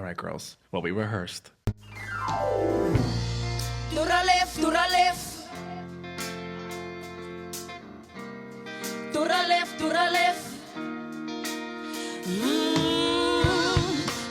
right, girls. Well, we rehearsed. To the left, to the left. To the left, to the left.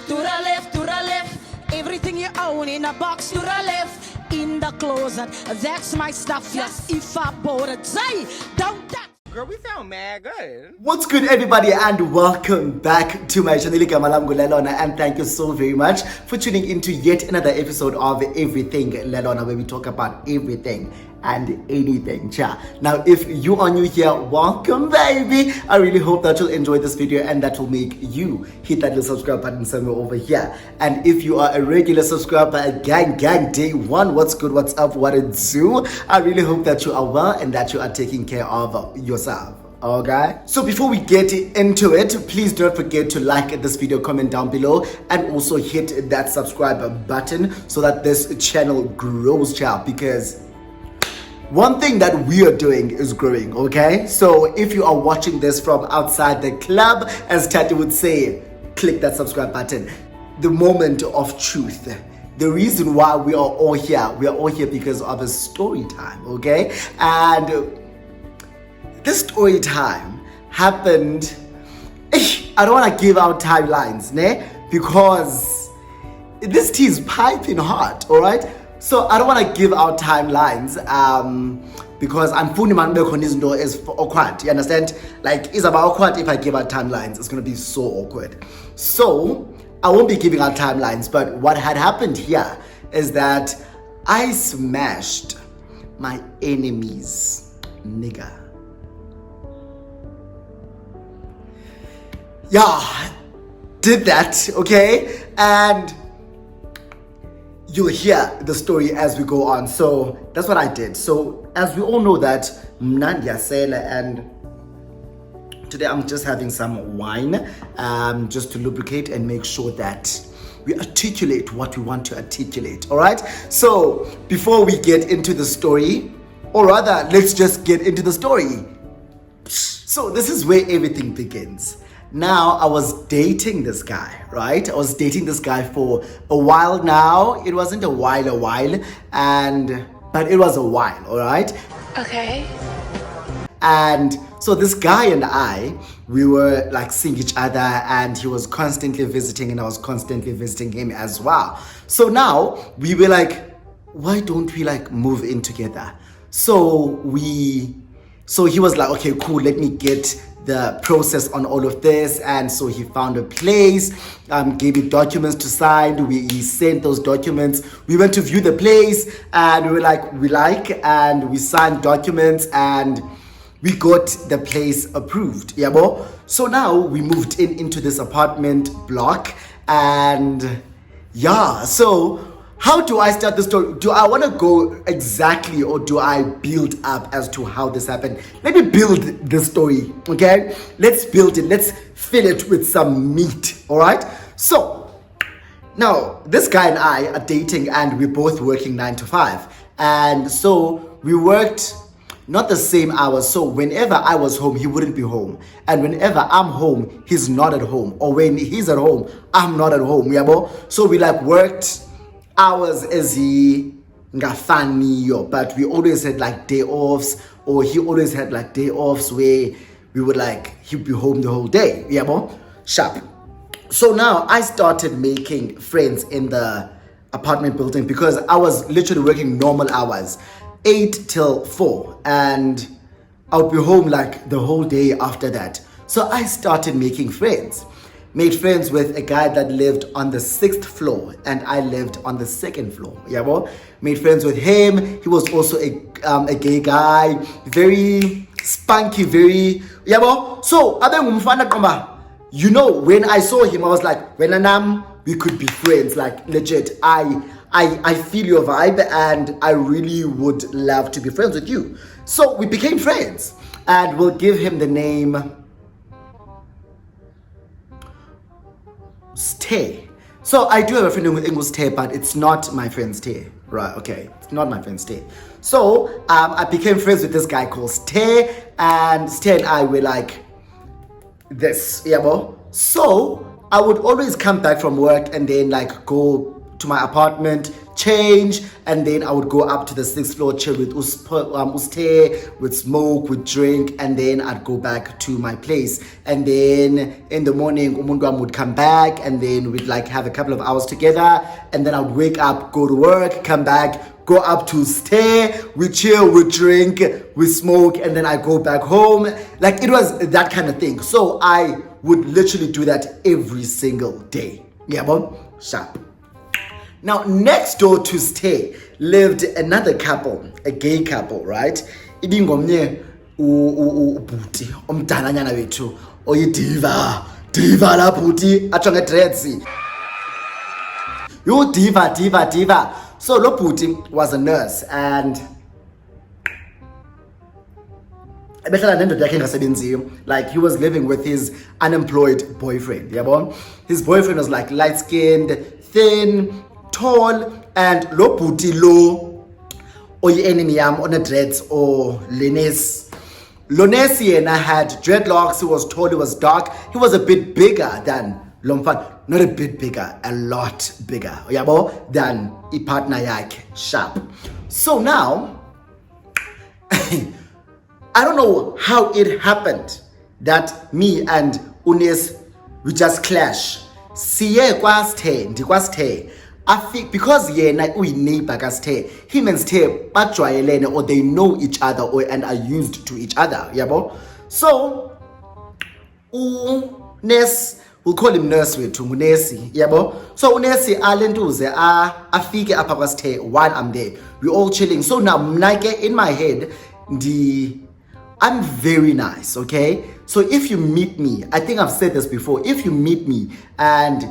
To the left, to the left. Everything you own in a box to the left. In the closet, that's my stuff. Yes, if I bought it, say, don't touch. Girl, we sound mad good. What's good, everybody, and welcome back to my channel, and thank you so very much for tuning into yet another episode of Everything Lelona, where we talk about everything and anything. Now, if you are new here, welcome, baby. I really hope that you'll enjoy this video and that will make you hit that little subscribe button somewhere over here. And if you are a regular subscriber, a gang day one, what's good, what's up, what it do? I really hope that you are well and that you are taking care of yourself. Okay, so before we get into it, please don't forget to like this video, comment down below, and also hit that subscribe button so that this channel grows, child, because one thing that we are doing is growing. Okay, so if you are watching this from outside the club, as Tati would say, click that subscribe button. The moment of truth, the reason why we are all here because of a story time. Okay, and this story time happened. I don't want to give out timelines, because this tea is piping hot, all right? So I don't want to give out timelines, because I'm fully man is awkward. You understand? Like, it's about awkward. If I give out timelines, it's gonna be so awkward. So I won't be giving out timelines. But what had happened here is that I smashed my enemy's nigga. Yeah, did that, okay? And you'll hear the story as we go on. So that's what I did. So as we all know that Mnandia Sela, and today I'm just having some wine, just to lubricate and make sure that we articulate what we want to articulate, all right? So before we get into the story, or rather, let's just get into the story. So this is where everything begins. Now, I was dating this guy, right? I was dating this guy for a while now. It wasn't a while, but it was a while, all right? Okay. And so this guy and I, we were like seeing each other, and he was constantly visiting and I was constantly visiting him as well. So now we were like, why don't we like move in together? So he was like, okay, cool, let me get the process on all of this. And so he found a place, gave me documents to sign. He sent those documents. We went to view the place, and we were like, and we signed documents, and we got the place approved. Yeah, bo? So now we moved into this apartment block, and yeah, so how do I start the story? Do I want to go exactly, or do I build up as to how this happened? Let me build the story, okay? Let's build it. Let's fill it with some meat, all right? So now this guy and I are dating, and we're both working 9 to 5. And so we worked not the same hours. So whenever I was home, he wouldn't be home. And whenever I'm home, he's not at home. Or when he's at home, I'm not at home. Yeah, bo? So we like worked hours as he ngafaniyo, but we always had like day offs, or he always had like day offs where we would like, he'd be home the whole day. Yeah, bo? Sharp. So now I started making friends in the apartment building, because I was literally working normal hours, 8 till 4, and I would be home like the whole day after that. So I started making friends. Made friends with a guy that lived on the 6th floor, and I lived on the 2nd floor. Yeah, well, made friends with him. He was also a gay guy, very spunky, very, yeah, well. So you know, when I saw him, I was like, when we could be friends, like legit. I feel your vibe, and I really would love to be friends with you. So we became friends, and we'll give him the name Stay. So I do have a friend with English Stay, but it's not my friend Stay. Right, okay. It's not my friend Stay. So I became friends with this guy called Stay, and Stay and I were like this. Yeah, bro. So I would always come back from work and then like go to my apartment, change, and then I would go up to the 6th floor, chill with uste, with smoke, with drink, and then I'd go back to my place. And then in the morning, umuntu would come back, and then we'd like have a couple of hours together, and then I'd wake up, go to work, come back, go up to stay, we chill, we drink, we smoke, and then I go back home. Like it was that kind of thing. So I would literally do that every single day. Yeah, bon? Sharp. Now, next door to stay lived another couple, a gay couple, right? Ibingomnye ubhuti omdalanyana wethu oyidiva la bhuti atsho ngedreads. You diva. So lo bhuti was a nurse and like he was living with his unemployed boyfriend. Yabon? His boyfriend was like light-skinned, thin, tall, and lo bhuti lo oyi enemy yam on a dreads or Lenes. Lones yena had dreadlocks. He was tall, he was dark, he was a bit bigger than Lomfan. Not a bit bigger, a lot bigger, yabo, than I partner yakhe, sharp. So now I don't know how it happened that me and Unes we just clash. Siye kwa stay. I think because yena uyi-neighbor ka-Stay, him and Stay bajwayelene or they know each other and are used to each other, yabo. So Unes, we'll call him nurse wethu ngunesi, yabo. So unesi alentuze afike apha kwa-Stay while I'm there. We're all chilling. So now mnake in my head I'm very nice, okay? So if you meet me, I think I've said this before, if you meet me and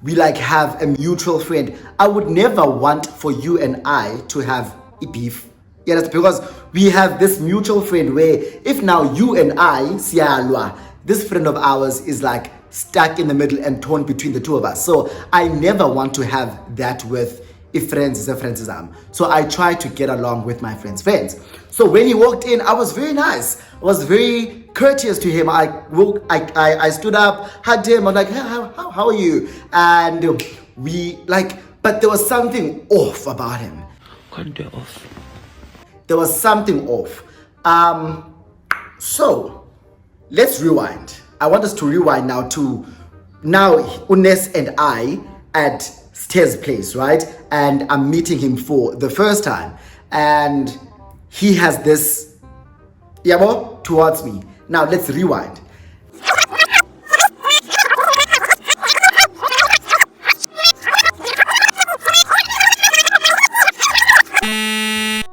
we like have a mutual friend, I would never want for you and I to have a beef. Yeah, that's because we have this mutual friend where if now you and I, siyalwa, this friend of ours is like stuck in the middle and torn between the two of us. So I never want to have that with if friends is a friends. So I try to get along with my friends' friends. So when he walked in, I was very nice. I was very courteous to him. I stood up, hugged him. I was like, hey, how are you? And we like, but there was something off about him. There was something off. So let's rewind. I want us to rewind now to Unes and I at Stay's place, right? And I'm meeting him for the first time. And he has this yabo towards me. Now let's rewind.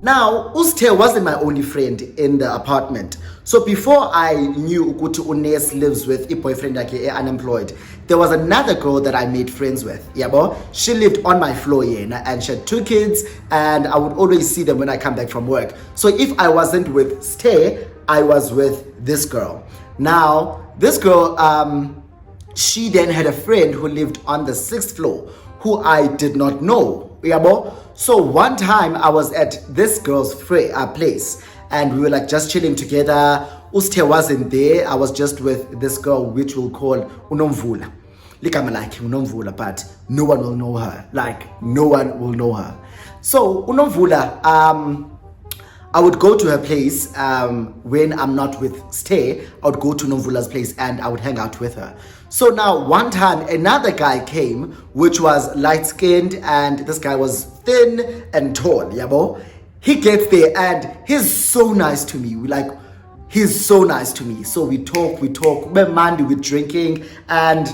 Now, Uste wasn't my only friend in the apartment. So before I knew Ukutu Unes lives with a boyfriend unemployed, there was another girl that I made friends with. Yabo, she lived on my floor and she had 2 kids, and I would always see them when I come back from work. So if I wasn't with Stay, I was with this girl. Now, this girl, she then had a friend who lived on the 6th floor who I did not know. Yabo. So one time I was at this girl's place and we were like just chilling together. Uste wasn't there. I was just with this girl, which we'll call Unomvula. Like I'm like Unomvula, but no one will know her. Like no one will know her. So Unomvula, I would go to her place when I'm not with Stay. I would go to Nomvula's place and I would hang out with her. So now one time another guy came, which was light-skinned, and this guy was thin and tall, yabo. He gets there and he's so nice to me. He's so nice to me. So we talk, we're Monday, we're drinking, and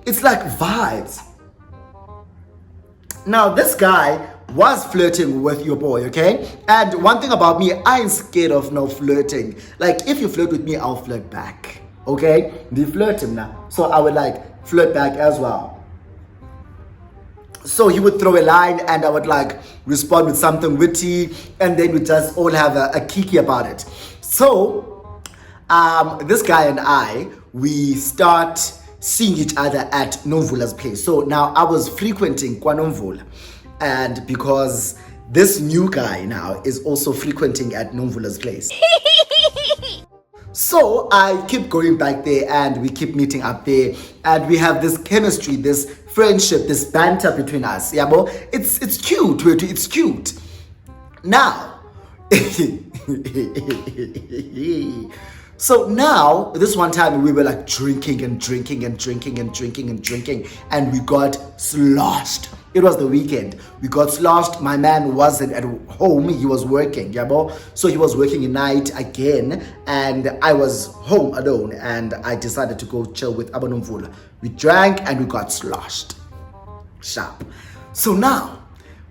it's like vibes. Now this guy was flirting with your boy, okay? And one thing about me, I ain't scared of no flirting. Like if you flirt with me, I'll flirt back, okay? We flirt him now. So I would like flirt back as well. So he would throw a line and I would like respond with something witty, and then we just all have a kiki about it. So this guy and I, we start seeing each other at Nomvula's place. So now I was frequenting Kwa Nomvula, and because this new guy now is also frequenting at Nomvula's place. So I keep going back there and we keep meeting up there and we have this chemistry, this friendship, this banter between us. Yeah, bro. It's cute. It's cute. Now, so now this one time we were like drinking and drinking and drinking and drinking and drinking and we got sloshed. It was the weekend. We got sloshed. My man wasn't at home. He was working, yabo. So he was working at night again and I was home alone and I decided to go chill with Abanumvula. We drank and we got sloshed. Sharp. So now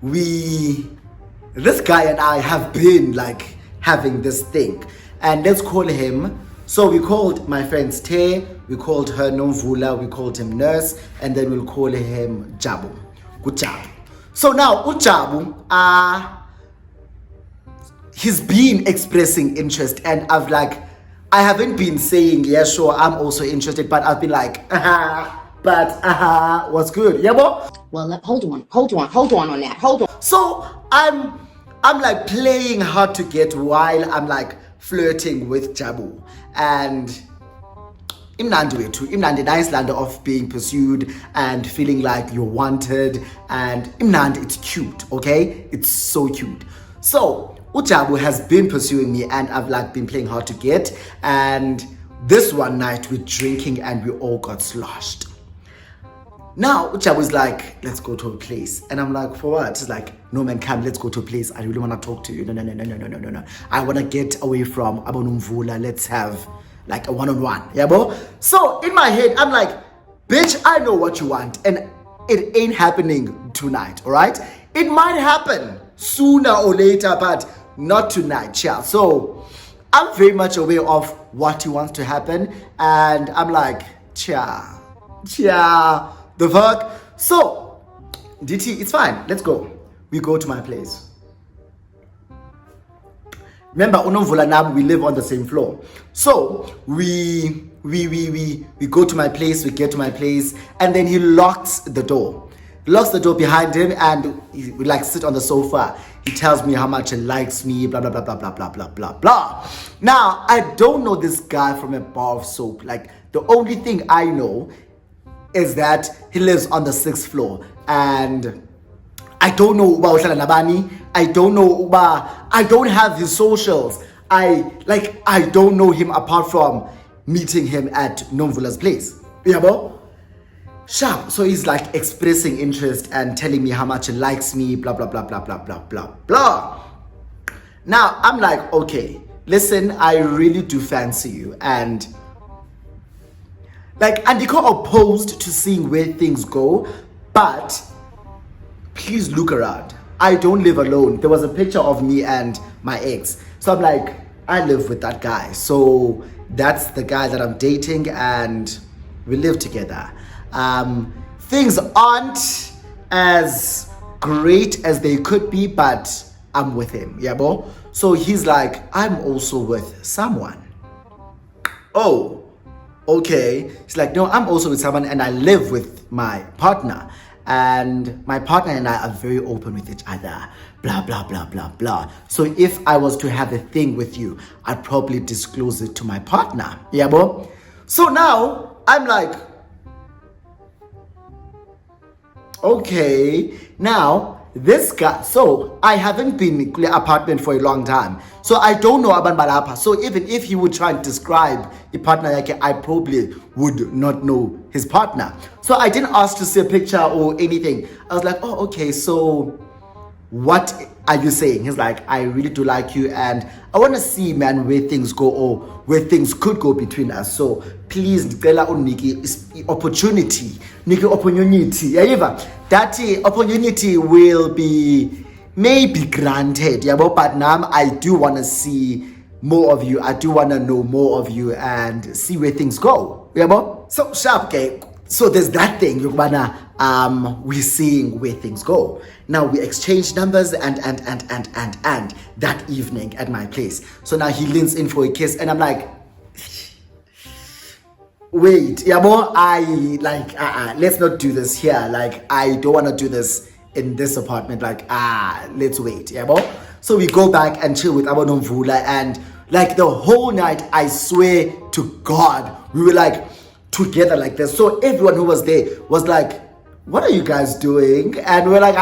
this guy and I have been like having this thing and let's call him. So we called my friends Te, we called her Nomvula, we called him Nurse, and then we'll call him Jabu. Good job. So now Ujabu, he's been expressing interest and I haven't been saying yeah sure I'm also interested, but I've been like what's good, yeah bro? Well, hold on that. Hold on. So I'm like playing hard to get while I'm like flirting with Jabu and Imnandi nice land of being pursued and feeling like you're wanted and Imnandi, it's cute, okay? It's so cute. So Ujabu has been pursuing me and I've like been playing hard to get and this one night we're drinking and we all got sloshed. Now Ujabu was like, let's go to a place. And I'm like, for what? It's like, no man, come, let's go to a place. I really want to talk to you. No. I want to get away from Abonumvula. Let's have like a one-on-one, yeah bro? So in my head, I'm like, bitch, I know what you want and it ain't happening tonight, all right? It might happen sooner or later, but not tonight, yeah. So I'm very much aware of what he wants to happen and I'm like, cha, the fuck? So, DT, it's fine, let's go. We go to my place. Remember, Unomvula Nam, we live on the same floor. So we go to my place, we get to my place, and then he locks the door. He locks the door behind him and we like sit on the sofa. He tells me how much he likes me, blah, blah, blah, blah, blah, blah, blah, blah, blah. Now, I don't know this guy from a bar of soap. Like, the only thing I know is that he lives on the 6th floor and I don't know about Nabani. I don't know I don't have his socials. I don't know him apart from meeting him at Nomvula's place. Yeah, bro? Sharp. So he's like expressing interest and telling me how much he likes me, blah, blah, blah, blah, blah, blah, blah, blah. Now I'm like, okay, listen, I really do fancy you. And Andiko opposed to seeing where things go, but please look around. I don't live alone. There was a picture of me and my ex. So I'm like, I live with that guy. So that's the guy that I'm dating and we live together. Things aren't as great as they could be, but I'm with him, yeah, bro? So he's like, I'm also with someone. Oh, okay. He's like, no, I'm also with someone and I live with my partner. And my partner and I are very open with each other, blah, blah, blah, blah, blah. So if I was to have a thing with you, I'd probably disclose it to my partner. Yeah, bro? So now I'm like, okay, now this guy, so I haven't been in the apartment for a long time. So I don't know about Balapa. So even if he would try and describe the partner, I probably would not know his partner. So I didn't ask to see a picture or anything. I was like, oh, okay, so what are you saying? He's like, I really do like you and I want to see, man, where things go or where things could go between us. So please, Niki opportunity. That opportunity will be maybe granted, yeah, but now I do want to see more of you. I do want to know more of you and see where things go, yeah, but so sharp, okay. So there's that thing, we're seeing where things go. Now we exchange numbers and that evening at my place. So now he leans in for a kiss and I'm like, wait, Yabo, let's not do this here. Like, I don't want to do this in this apartment. Like, let's wait, Yabo. So we go back and chill with Abanomvula and Like the whole night, I swear to God, we were like together like this. So everyone who was there was like, what are you guys doing? And we're like,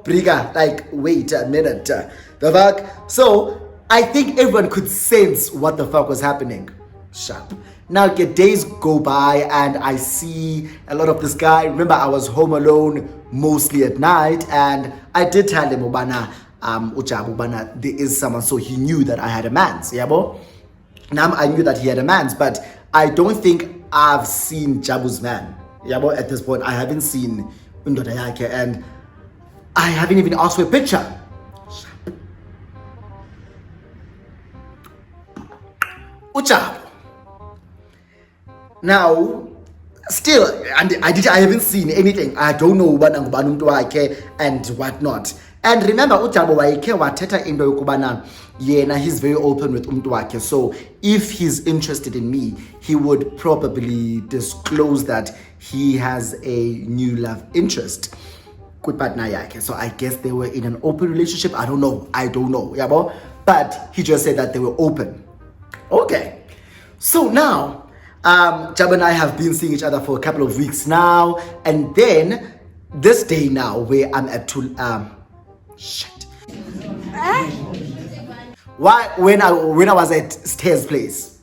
Briga, like, wait a minute. The fuck? So I think everyone could sense what the fuck was happening. Sharp. Now, days go by and I see a lot of this guy. Remember, I was home alone mostly at night, and I did tell him, Ujabu, there is someone. So he knew that I had a man's. Now I knew that he had a man's, but I don't think I've seen Jabu's man. At this point, I haven't seen Undoda Yake, and I haven't even asked for a picture. Ujabu. Now, still, and I haven't seen anything. I don't know what and whatnot. And remember, Ujabu waike wateta indo yokubana yena, he's very open with umntu wakhe. So if he's interested in me, he would probably disclose that he has a new love interest with partner yake. So I guess they were in an open relationship. I don't know. Yabo? But he just said that they were open. Okay. So now, Jab and I have been seeing each other for a couple of weeks now, and then this day now where I'm at why when I was at Stairs place,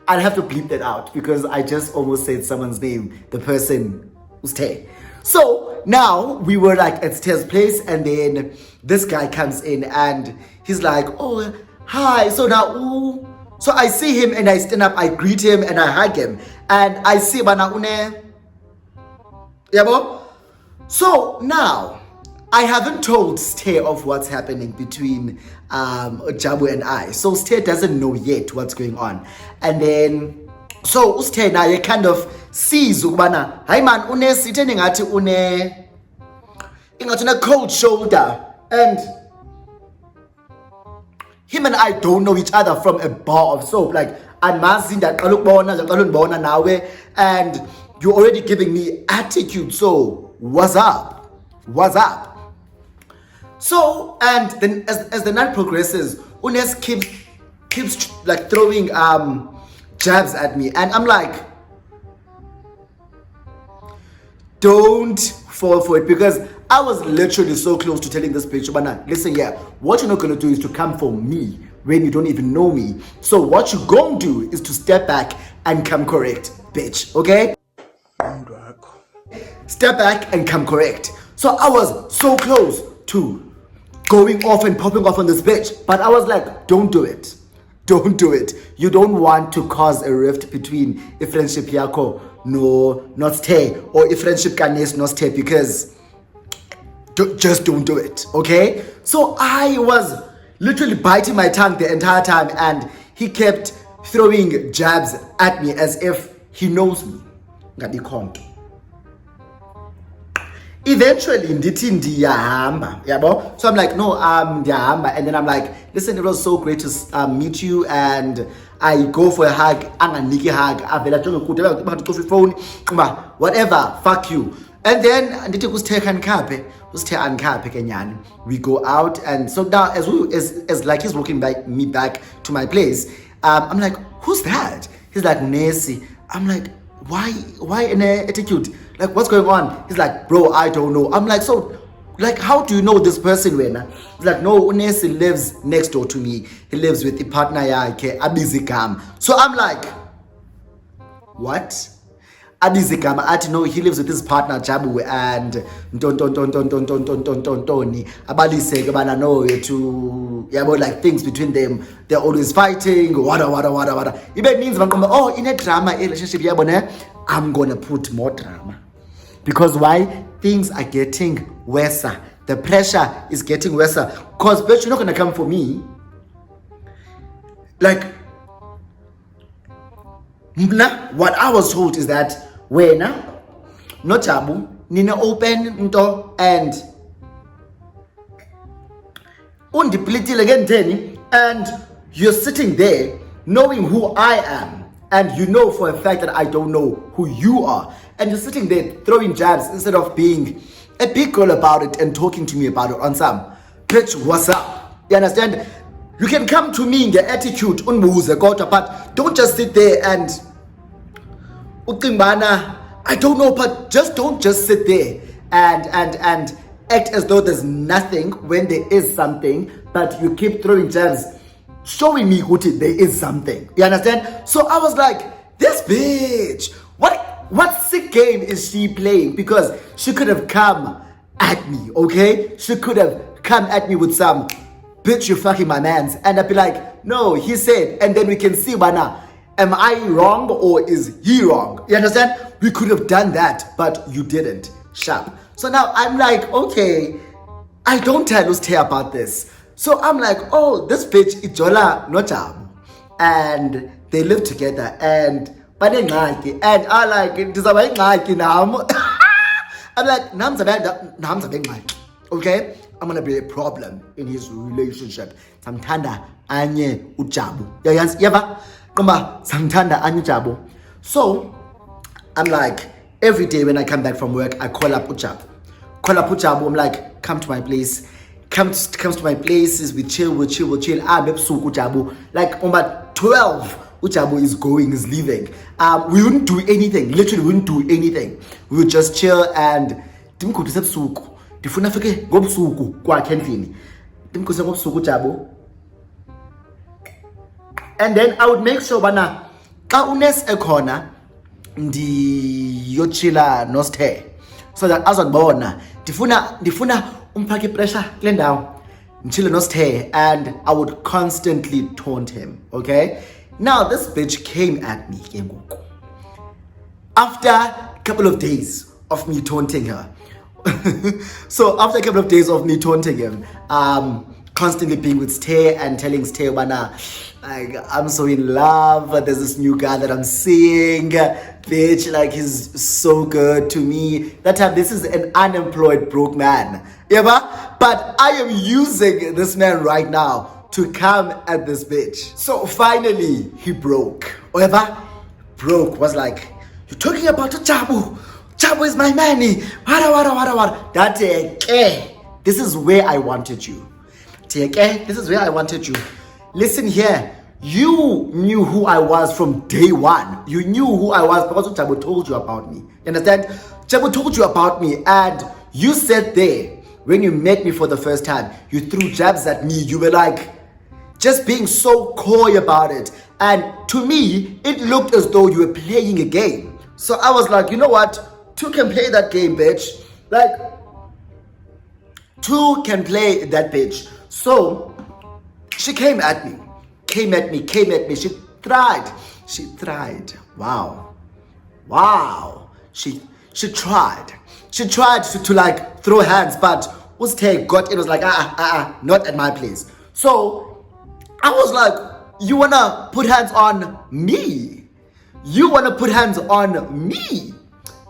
I'll have to bleep that out because I just almost said someone's name, the person who's Stay. So now we were like at Stairs place, and then this guy comes in and he's like, oh hi. So now ooh. So I see him and I stand up, I greet him and I hug him. And I see bana une. Yabo? So now, I haven't told Stay of what's happening between Jabu and I. So Stay doesn't know yet what's going on. And then, so Stay now you kind of sees ukubana, hi man, une sitting at une a cold shoulder. And him and I don't know each other from a bar of soap. Like, I'm mazing that and you're already giving me attitude. So, what's up? What's up? So, and then as the night progresses, Unes keeps like throwing jabs at me. And I'm like, don't fall for it, because I was literally so close to telling this bitch, but listen, yeah, what you're not gonna do is to come for me when you don't even know me. So what you gonna do is to step back and come correct, bitch, okay? Step back and come correct. So I was so close to going off and popping off on this bitch, but I was like, don't do it. Don't do it. You don't want to cause a rift between a friendship yako no not stay, or a friendship canes not stay, because just don't do it, okay? So I was literally biting my tongue the entire time, and he kept throwing jabs at me as if he knows me. Eventually, ndithi ndiyahamba, yabo? So I'm like, no, ndiyahamba. And then I'm like, listen, it was so great to meet you. And I go for a hug, anganiki hug, phone, whatever, fuck you. And then ndithi we go out. And so now as like he's walking me back to my place, I'm like, who's that? He's like, Nessie. I'm like, why an attitude? Like, what's going on? He's like, bro, I don't know. I'm like, so, like, how do you know this person, Wena? He's like, no, Unesi lives next door to me. He lives with the partner, Abizikam. So I'm like, what? Abizikam, I don't know, he lives with his partner, Jabu, and Toni. Abalisek, I know to, like, things between them. They're always fighting, wada. It means, oh, in a drama relationship, I'm gonna put more drama. Because why? Things are getting worse. The pressure is getting worse. Because, bitch, you're not gonna come for me. Like, what I was told is that when no Jabu, Nina open door and and you're sitting there knowing who I am, and you know for a fact that I don't know who you are, and you're sitting there throwing jabs instead of being a big girl about it and talking to me about it on some bitch, what's up? You understand? You can come to me nge-attitude unbuze kodwa, but don't just sit there and uqimbana. I don't know, but don't just sit there and act as though there's nothing when there is something, but you keep throwing jabs, showing me Guti there is something. You understand? So I was like, this bitch, what sick game is she playing? Because she could have come at me, okay? She could have come at me with some, bitch, you fucking my mans. And I'd be like, no, he said, and then we can see, bana, am I wrong or is he wrong? You understand? We could have done that, but you didn't. Sharp. So now I'm like, okay, I don't tell Usthe about this. So I'm like, oh, this bitch, Ijola Nocham. And they live together and and I like it. I'm like, okay? I'm gonna be a problem in his relationship. Samtanda anye ujabu. Yeva? Kumba samtanda anye ujabu. So I'm like, every day when I come back from work, I call up Ujabu. I'm like, come to my place. Comes to my places, we chill. Ujabu. Like, number 12, Ujabu is leaving. We wouldn't do anything. Literally, we wouldn't do anything. We would just chill and Difuna fike gobusuku kwa kendlini. Dimkuse gobusuku Ujabu. And then I would make sure bana ka unes ekhona ndiyochila nosthe, so that azonibona ndifuna umphake pressure kule ndawo ngichile nosthe, and I would constantly taunt him. Okay, now this bitch came at me after a couple of days of me taunting her. So after a couple of days of me taunting him, constantly being with Stay and telling Stay, like, I'm so in love, there's this new guy that I'm seeing, bitch, like, he's so good to me. That time, this is an unemployed broke man, yeah, but I am using this man right now to come at this bitch. So finally, he broke. Whatever, broke, was like, you're talking about Jabu. Jabu is my manny. That this is where I wanted you. This is where I wanted you. Listen here. You knew who I was from day one. You knew who I was because Jabu told you about me. You understand? Jabu told you about me, and you said there when you met me for the first time, you threw jabs at me. You were like just being so coy about it. And to me, it looked as though you were playing a game. So I was like, you know what? Two can play that game, bitch. Like, two can play that bitch. So she came at me. She tried. Wow. She tried. She tried to like throw hands, but Uste got in, was like, not at my place. So I was like, you wanna put hands on me?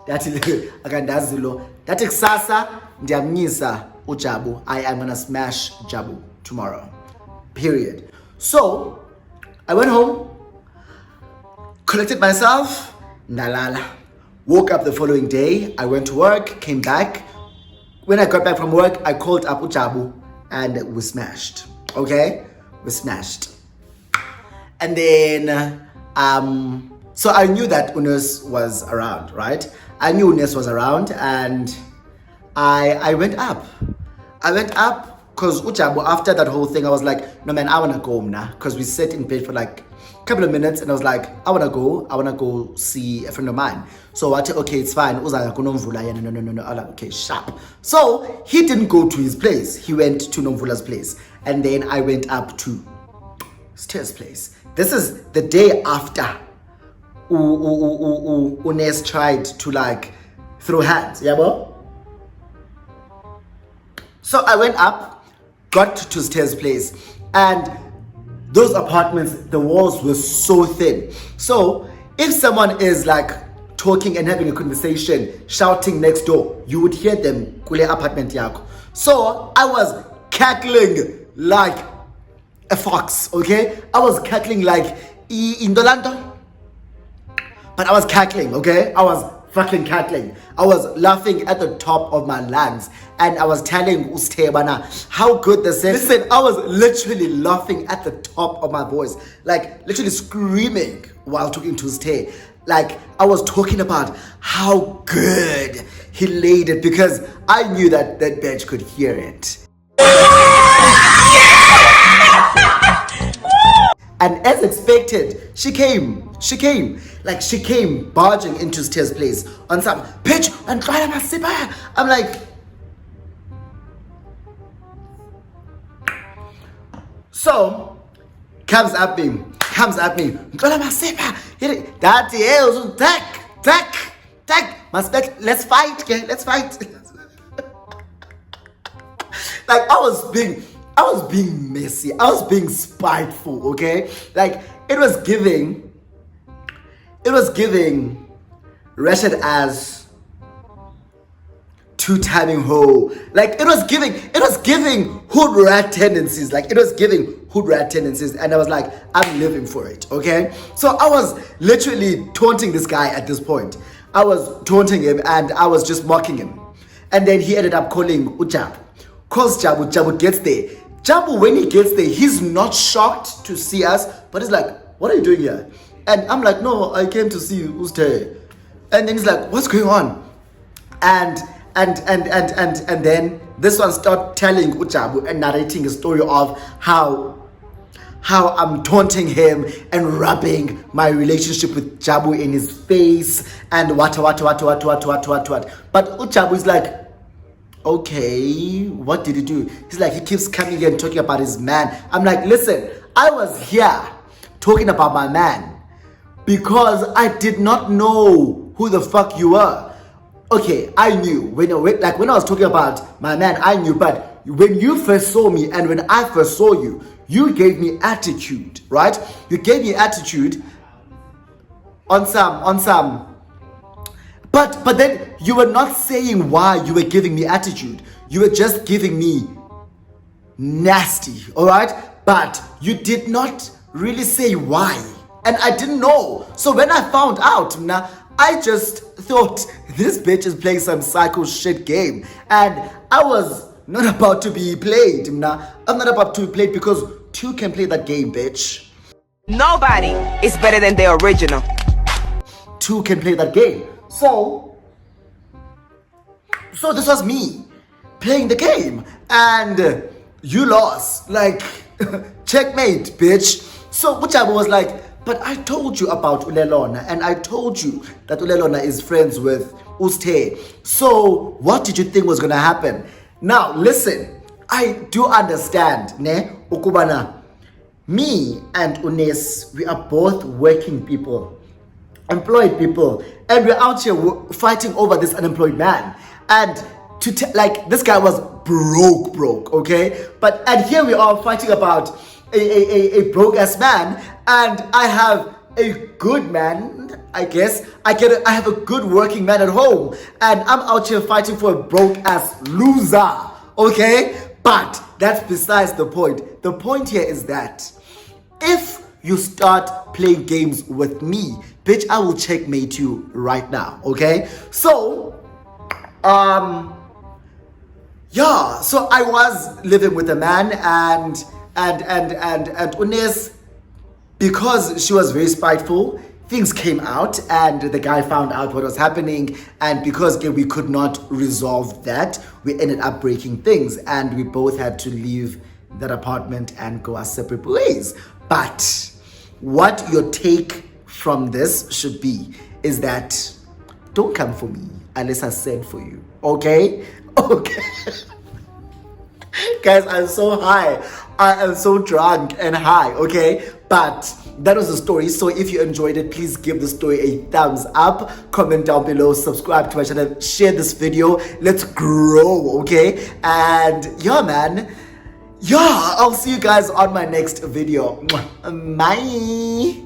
That is akandazilo. That is Sasa ndiyamnyisa uJabu. I am gonna smash Jabu tomorrow. Period. So I went home, collected myself, ndalala. Woke up the following day. I went to work, came back. When I got back from work, I called up uJabu and we smashed. Okay? We smashed. And then so I knew that Unes was around, right? I knew Unes was around, and I went up. Because Ujabu, after that whole thing, I was like, no man, I wanna go home now. Because we sat in bed for like a couple of minutes, and I was like, I wanna go see a friend of mine. So I said, okay, it's fine. No. I was like, okay, sharp. So he didn't go to his place. He went to Nomvula's place. And then I went up to Steer's place. This is the day after Unes tried to like throw hands, yeah, bro? So I went up, got to Steer's place, and those apartments, the walls were so thin. So if someone is like talking and having a conversation, shouting next door, you would hear them kule apartment yako. So I was cackling like a fox, okay? I was cackling like Indolando. But I was cackling, okay? I was fucking cackling. I was laughing at the top of my lungs. And I was telling Ustebana how good this is. Listen, I was literally laughing at the top of my voice. Like, literally screaming while talking to Uste. Like, I was talking about how good he laid it because I knew that that bitch could hear it. And as expected, she came barging into Steve's place on some bitch and try to sip. I'm like, so comes at me. Let's fight, okay? Let's fight. Like I was being messy. I was being spiteful, okay? Like it was giving Rashid as two-timing hoe. Like it was giving hood rat tendencies. And I was like, I'm living for it, okay? So I was literally taunting this guy at this point. I was taunting him and I was just mocking him. And then he ended up calling Ujabu. Calls Jabu, Jabu gets there. Jabu, when he gets there, he's not shocked to see us, but he's like, what are you doing here? And I'm like, no, I came to see Uste. And then he's like, what's going on? And then this one started telling Ujabu and narrating a story of how I'm taunting him and rubbing my relationship with Jabu in his face and what. But Ujabu is like, okay, what did he do? He's like, he keeps coming here and talking about his man. I'm like, listen, I was here talking about my man because I did not know who the fuck you were. Okay, I knew when I was talking about my man, I knew, but when you first saw me and when I first saw you, you gave me attitude, right? You gave me attitude on some. But then you were not saying why you were giving me attitude. You were just giving me nasty, all right? But you did not really say why. And I didn't know. So when I found out, I just thought this bitch is playing some psycho shit game. And I was not about to be played. I'm not about to be played because two can play that game, bitch. Nobody is better than the original. Two can play that game. So this was me playing the game and you lost. Like, checkmate, bitch. So Ujabu was like, but I told you about Ulelona and I told you that Ulelona is friends with Uste. So what did you think was going to happen? Now, listen, I do understand, Ukubana. Me and Unes, we are both working people, employed people, and we're out here fighting over this unemployed man. And this guy was broke, okay? And here we are fighting about a broke ass man, and I have a good man, I guess. I have a good working man at home, and I'm out here fighting for a broke ass loser, okay? But that's besides the point. The point here is that if you start playing games with me, bitch, I will checkmate you right now, okay? So, yeah, so I was living with a man and Unes, because she was very spiteful, things came out and the guy found out what was happening, and because we could not resolve that, we ended up breaking things and we both had to leave that apartment and go our separate ways. But what your take from this should be is that don't come for me unless I send for you, okay? Okay. Guys, I'm so high. I am so drunk and high, okay? But that was the story. So if you enjoyed it, please give the story a thumbs up, comment down below, subscribe to my channel, share this video. Let's grow, okay? And yeah, man. Yeah, I'll see you guys on my next video. Bye.